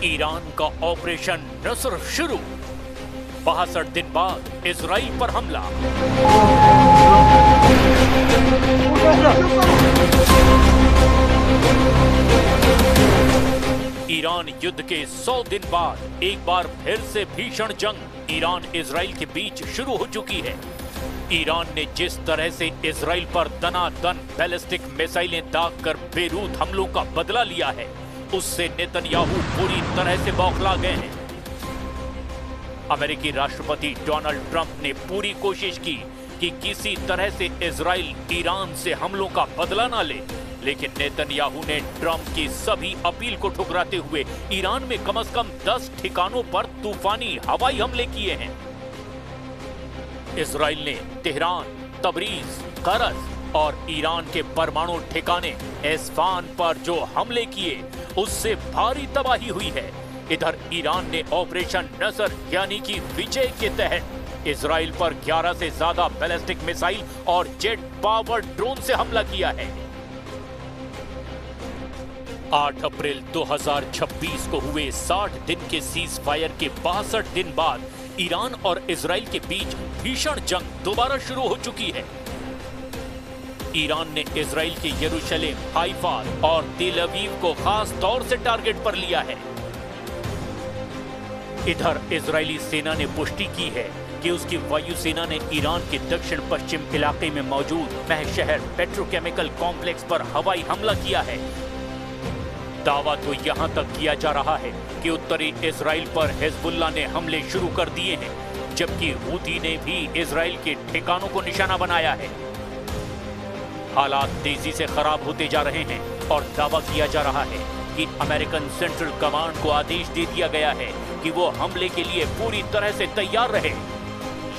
Iran का operation नस्र शुरू। 62 दिन बाद इजराइल पर हमला। ईरान युद्ध के 100 दिन बाद एक बार फिर से भीषण जंग ईरान इजराइल के बीच शुरू हो चुकी है। ईरान ने जिस तरह से इजराइल पर दनादन बैलिस्टिक मिसाइलें दागकर बेरूत हमलों का बदला लिया है, उससे नेतन्याहू पूरी तरह से बौखला गए हैं। अमेरिकी राष्ट्रपति डोनाल्ड ट्रंप ने पूरी कोशिश की कि किसी तरह से इजराइल ईरान से हमलों का बदला ना ले, लेकिन नेतन्याहू ने ट्रंप की सभी अपील को ठुकराते हुए ईरान में कम से कम 10 ठिकानों पर तूफानी हवाई हमले किए हैं। इजराइल ने तेहरान, तबरीज, करज और ईरान के परमाणु ठिकाने एस्फान पर जो हमले किए, उससे भारी तबाही हुई है। इधर ईरान ने ऑपरेशन नसर यानी कि विजय के तहत इजराइल पर 11 से ज्यादा बैलिस्टिक मिसाइल और जेट पावर ड्रोन से हमला किया है। 8 अप्रैल 2026 को हुए 60 दिन के सीज फायर के 62 दिन बाद ईरान और इजराइल के बीच भीषण जंग दोबारा शुरू हो चुकी है। ईरान ने इजराइल के यरूशलेम, हाइफा और तेल अवीव को खास तौर से टारगेट पर लिया है। इधर इजरायली सेना ने पुष्टि की है कि उसकी वायुसेना ने ईरान के दक्षिण पश्चिम इलाके में मौजूद महशहर पेट्रोकेमिकल कॉम्प्लेक्स पर हवाई हमला किया है। दावा तो यहां तक किया जा रहा है कि उत्तरी इजराइल पर हिजबुल्लाह ने हमले शुरू कर दिए हैं, जबकि हूती ने भी इजराइल के ठिकानों को निशाना बनाया है। हालात तेजी से खराब होते जा रहे हैं और दावा किया जा रहा है कि अमेरिकन सेंट्रल कमांड को आदेश दे दिया गया है कि वो हमले के लिए पूरी तरह से तैयार रहे।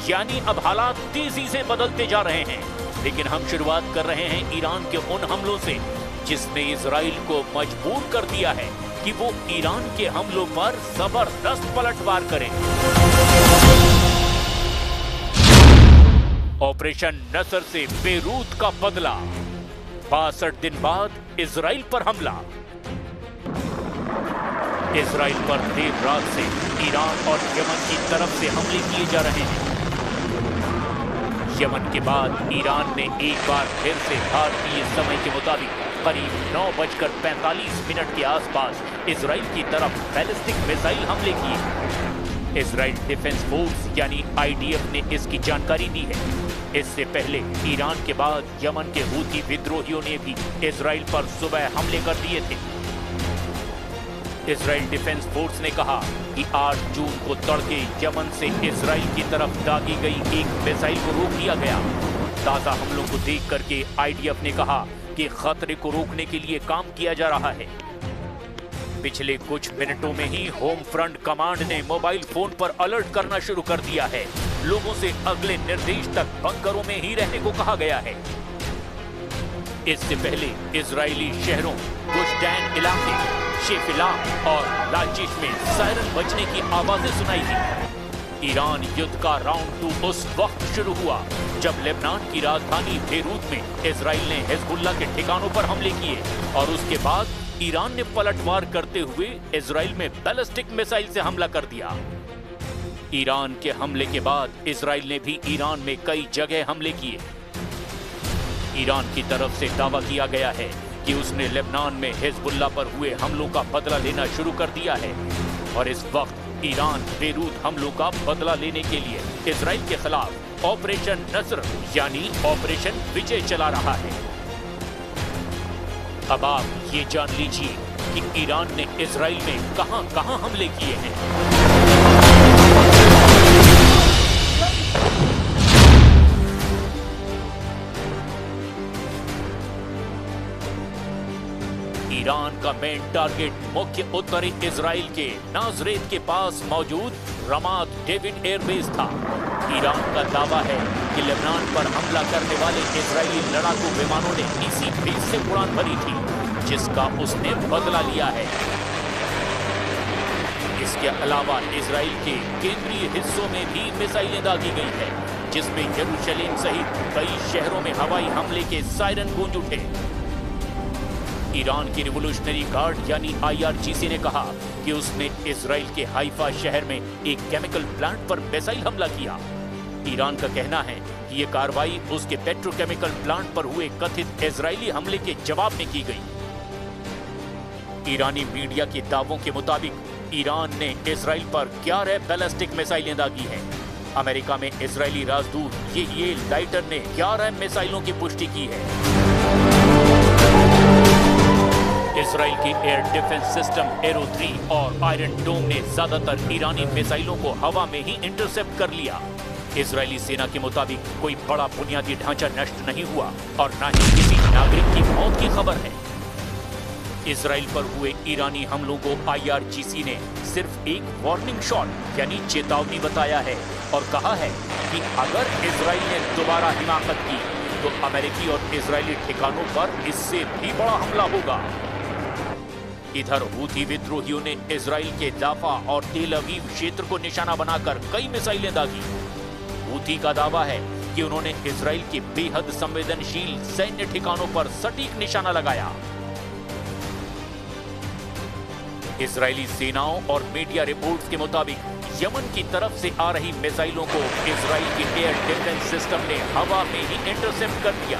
यानी अब हालात तेजी से बदलते जा रहे हैं। लेकिन हम शुरुआत कर रहे हैं ईरान के उन हमलों से जिसने इजराइल को मजबूर कर दिया है कि वो ईरान के हमलों पर जबरदस्त पलटवार करे। ऑपरेशन नसर से बेरूत का बदला। 62 दिन बाद इजराइल पर हमला। इजराइल पर देर रात से ईरान और यमन की तरफ से हमले किए जा रहे हैं। यमन के बाद ईरान ने एक बार फिर से भारतीय समय के मुताबिक करीब 9:45 के आसपास इजराइल की तरफ बैलिस्टिक मिसाइल हमले किए। इजराइल डिफेंस फोर्स यानी आईडीएफ ने इसकी जानकारी दी है। इससे पहले ईरान के बाद यमन के हूती विद्रोहियों ने भी इजराइल पर सुबह हमले कर दिए थे। इजराइल डिफेंस फोर्स ने कहा कि 8 जून को तड़के यमन से इजराइल की तरफ दागी गई एक मिसाइल को रोक दिया गया। ताजा हमलों को देख करके आईडीएफ ने कहा कि खतरे को रोकने के लिए काम किया जा रहा है। पिछले कुछ मिनटों में ही होम फ्रंट कमांड ने मोबाइल फोन पर अलर्ट करना शुरू कर दिया है। लोगों से अगले निर्देश तक बंकरों में ही रहने को कहा गया है। इससे पहले इजरायली शहरों गुश्तैन इलाके, शेफिला और लाचिश में सायरन बजने की आवाजें सुनाई दी। ईरान युद्ध का राउंड 2 उस वक्त शुरू हुआ जब लेबनान की राजधानी बेरूत में इजराइल ने हिजबुल्लाह के ठिकानों पर हमले किए और उसके बाद ईरान ने पलटवार करते हुए इजराइल में बैलिस्टिक मिसाइल से हमला कर दिया। ईरान के हमले के बाद इजराइल ने भी ईरान में कई जगह हमले किए। ईरान की तरफ से दावा किया गया है कि उसने लेबनान में हिजबुल्लाह पर हुए हमलों का बदला लेना शुरू कर दिया है और इस वक्त ईरान बेरूत हमलों का बदला लेने के लिए इजराइल के खिलाफ ऑपरेशन नसर यानी ऑपरेशन विजय चला रहा है। अब आप ये जान लीजिए कि ईरान ने इजराइल में कहां-कहां हमले किए हैं। ईरान का मेन टारगेट मुख्य उत्तरी इजराइल के नाजरेत के पास मौजूद रमात डेविड एयरबेस था। ईरान का दावा है कि लेबनान पर हमला करने वाले इजरायली लड़ाकू विमानों ने इसी बेस से उड़ान भरी थी, जिसका उसने बदला लिया है। इसके अलावा इजराइल के केंद्रीय हिस्सों में भी मिसाइलें दागी गई है, जिसमें यरूशलेम सहित कई शहरों में हवाई हमले के सायरन गूंज उठे। ईरान की रिवोल्यूशनरी गार्ड यानी IRGC ने कहा कि उसने इजराइल के हाइफा शहर में एक केमिकल प्लांट पर मिसाइल हमला किया। ईरान का कहना है कि यह कार्रवाई उसके पेट्रोकेमिकल प्लांट पर हुए कथित इजरायली हमले के जवाब में की गई। ईरानी मीडिया के दावों के मुताबिक ईरान ने इजराइल पर 11 बैलिस्टिक मिसाइलें दागी हैं। अमेरिका में इजरायली राजदूत ये लाइटर ने 11 मिसाइलों की पुष्टि की है। इजराइल के एयर डिफेंस सिस्टम एरो 3 और आयरन डोम ने ज्यादातर ईरानी मिसाइलों को हवा में ही इंटरसेप्ट कर लिया। इजरायली सेना के मुताबिक कोई बड़ा बुनियादी ढांचा नष्ट नहीं हुआ और न ही किसी नागरिक की मौत की खबर है। इजराइल पर हुए ईरानी हमलों को IRGC ने सिर्फ एक वार्निंग शॉट यानी चेतावनी बताया है और कहा है कि अगर इजराइल ने दोबारा हिमाकत की तो अमेरिकी और इजरायली ठिकानों पर इससे भी बड़ा हमला होगा। इधर हूथी विद्रोहियों ने इजराइल के दाफा और तेल अवीव क्षेत्र को निशाना बनाकर कई मिसाइलें दागी। हूथी का दावा है कि उन्होंने इजराइल के बेहद संवेदनशील सैन्य ठिकानों पर सटीक निशाना लगाया। इजरायली सेनाओं और मीडिया रिपोर्ट्स के मुताबिक यमन की तरफ से आ रही मिसाइलों को इजराइल के एयर डिफेंस सिस्टम ने हवा में ही इंटरसेप्ट कर दिया।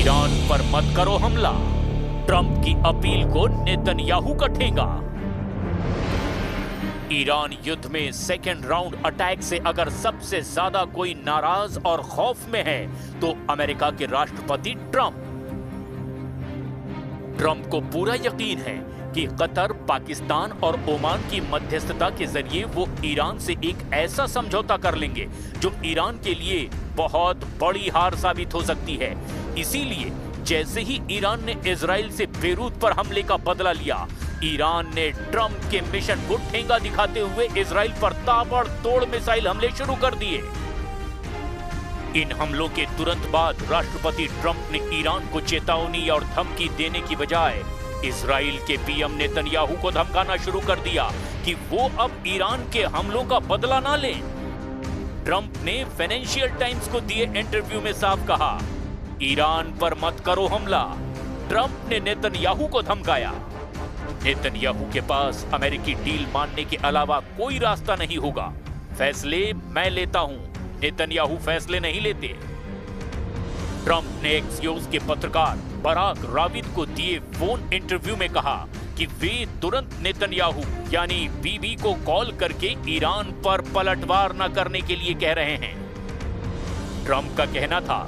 ईरान पर मत करो हमला, ट्रंप की अपील को नेतन्याहू का ठेंगा। ईरान युद्ध में सेकेंड राउंड अटैक से अगर सबसे ज्यादा कोई नाराज और खौफ में है तो अमेरिका के राष्ट्रपति ट्रंप को पूरा यकीन है कि कतर, पाकिस्तान और ओमान की मध्यस्थता के जरिए वो ईरान से एक ऐसा समझौता कर लेंगे जो ईरान के लिए बहुत बड़ी हार साबित हो सकती है। इसीलिए जैसे ही ईरान ने इजराइल से बेरूत पर हमले का बदला लिया, ईरान ने ट्रंप के मिशन को ठेंगा दिखाते हुए इजराइल पर ताबड़तोड़ मिसाइल हमले शुरू कर दिए। इन हमलों के तुरंत बाद राष्ट्रपति ट्रंप ने ईरान को चेतावनी और धमकी देने की बजाय इजराइल के पीएम नेतन्याहू को धमकाना शुरू कर दिया कि वो अब ईरान के हमलों का बदला ना लें। ट्रंप ने फाइनेंशियल टाइम्स को दिए इंटरव्यू में साफ कहा, ईरान पर मत करो हमला। ट्रंप ने नेतन्याहू को धमकाया। नेतन्याहू के पास अमेरिकी डील मानने के अलावा कोई रास्ता नहीं होगा। फैसले मैं लेता हूं, नेतन्याहू फैसले नहीं लेते। ट्रंप ने एक्सियोस के पत्रकार बराक राविद को दिए फोन इंटरव्यू में कहा कि वे तुरंत नेतन्याहू यानी बीबी को कॉल करके ईरान पर पलटवार न करने के लिए कह रहे हैं। ट्रंप का कहना था,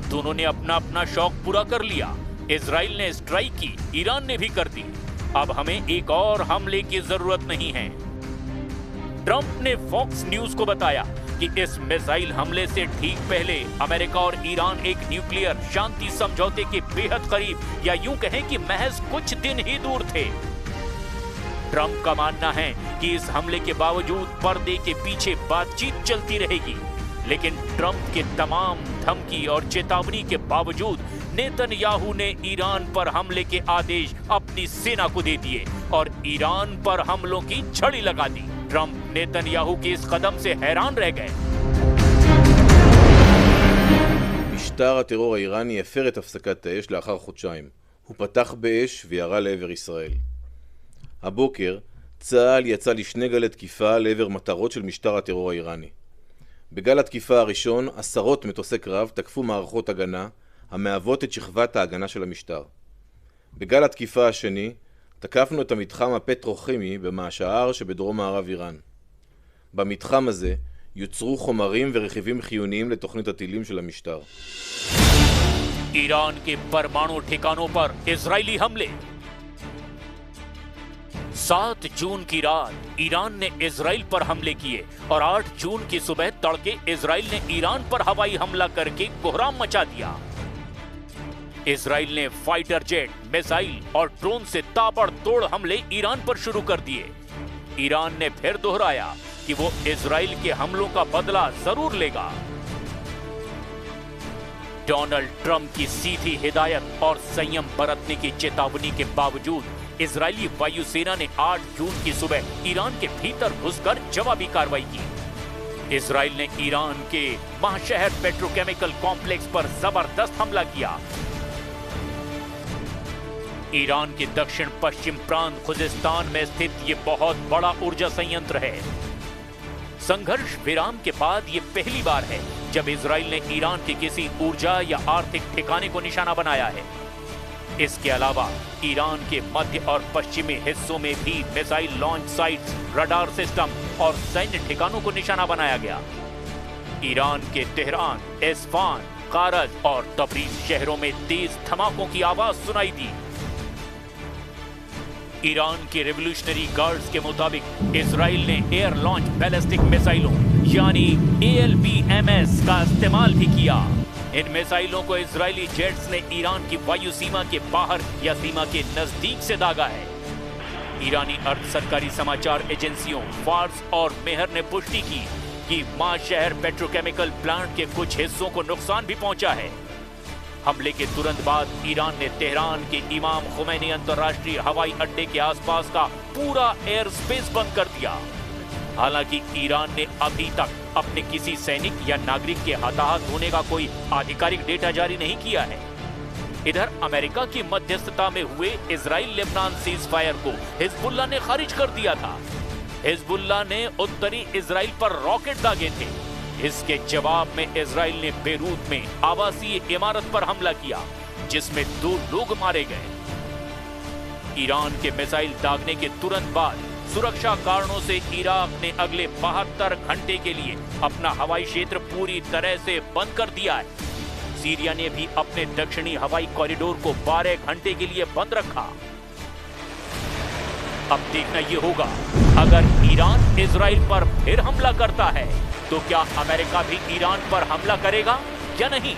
दोनों ने अपना अपना शौक पूरा कर लिया। इजराइल ने स्ट्राइक की, ईरान ने भी कर दी। अब हमें एक और हमले की जरूरत नहीं है। ट्रंप ने फॉक्स न्यूज को बताया कि इस मिसाइल हमले से ठीक पहले अमेरिका और ईरान एक न्यूक्लियर शांति समझौते के बेहद करीब या यूं कहें कि महज कुछ दिन ही दूर थे। ट्रंप का मानना है कि इस हमले के बावजूद पर्दे के पीछे बातचीत चलती रहेगी, लेकिन ट्रंप के तमाम धमकी और चेतावनी के बावजूद नेतन्याहू ने ईरान पर हमले के आदेश अपनी सेना को दे दिए और ईरान पर हमलों की झड़ी लगा दी। ट्रंप नेतन्याहू के इस कदम से हैरान रह गए। משטר הטרור האיראני הפר את הפסקת האש לאחר חודשיים. הוא פתח באש וירה לעבר ישראל. הבוקר צה"ל יצא לשני גלי תקיפה לעבר מטרות של משטר הטרור האיראני. בגל התקיפה הראשון, עשרות מטוסי קרב תקפו מערכות הגנה המהוות את שכבת ההגנה של המשטר. בגל התקיפה השני, תקפנו את המתחם הפטרוכימי במעשהר שבדרום מערב איראן. במתחם הזה יוצרו חומרים ורכיבים חיוניים לתוכנית הטילים של המשטר. ईरान के परमाणु ठिकानों पर इजरायली हमले। 7 जून की रात ईरान ने इजराइल पर हमले किए और 8 जून की सुबह तड़के इजराइल ने ईरान पर हवाई हमला करके कोहराम मचा दिया। इजराइल ने फाइटर जेट, मिसाइल और ड्रोन से ताबड़तोड़ हमले ईरान पर शुरू कर दिए। ईरान ने फिर दोहराया कि वो इजराइल के हमलों का बदला जरूर लेगा। डोनाल्ड ट्रंप की सीधी हिदायत और संयम बरतने की चेतावनी के बावजूद इजरायली वायुसेना ने 8 जून की सुबह ईरान के भीतर घुसकर जवाबी कार्रवाई की। इजराइल ने ईरान के महाशहर पेट्रोकेमिकल कॉम्प्लेक्स पर जबरदस्त हमला किया। ईरान के दक्षिण पश्चिम प्रांत खुजिस्तान में स्थित ये बहुत बड़ा ऊर्जा संयंत्र है। संघर्ष विराम के बाद ये पहली बार है जब इजराइल ने ईरान के किसी ऊर्जा या आर्थिक ठिकाने को निशाना बनाया है। इसके अलावा ईरान के मध्य और पश्चिमी हिस्सों में भी missile launch sites, radar system और सैन्य ठिकानों को निशाना बनाया गया। ईरान के तेहरान, इस्फान, कारज और तबरीज शहरों में तेज धमाकों की आवाज सुनाई दी। ईरान के रेवोल्यूशनरी गार्ड्स के मुताबिक इजराइल ने एयर लॉन्च बैलिस्टिक मिसाइलों यानी ALBMS का इस्तेमाल भी किया। इन मिसाइलों को इजरायली जेट्स ने ईरान की वायु सीमा के बाहर या सीमा के नजदीक से दागा है। ईरानी अर्ध सरकारी समाचार एजेंसियों फार्स और मेहर ने पुष्टि की कि मां शहर पेट्रोकेमिकल प्लांट के कुछ हिस्सों को नुकसान भी पहुंचा है। हमले के तुरंत बाद ईरान ने तेहरान के इमाम खुमैनी अंतर्राष्ट्रीय हवाई अड्डे के आसपास का पूरा एयर स्पेस बंद कर दिया। हालांकि ईरान ने अभी तक अपने किसी सैनिक या नागरिक के हताहत होने का कोई आधिकारिक डेटा जारी नहीं किया है। इधर अमेरिका की मध्यस्थता में हुए इजराइल लेबनान सीज फायर को हिजबुल्लाह ने खारिज कर दिया था। हिजबुल्लाह ने उत्तरी इजराइल पर रॉकेट दागे थे। इसके जवाब में इजराइल ने बेरूत में आवासीय इमारत पर हमला किया जिसमें 2 लोग मारे गए। ईरान के मिसाइल दागने के तुरंत बाद सुरक्षा कारणों से इराक ने अगले 72 घंटे के लिए अपना हवाई क्षेत्र पूरी तरह से बंद कर दिया है। सीरिया ने भी अपने दक्षिणी हवाई कॉरिडोर को 12 घंटे के लिए बंद रखा। अब देखना यह होगा अगर ईरान इजराइल पर फिर हमला करता है तो क्या अमेरिका भी ईरान पर हमला करेगा या नहीं।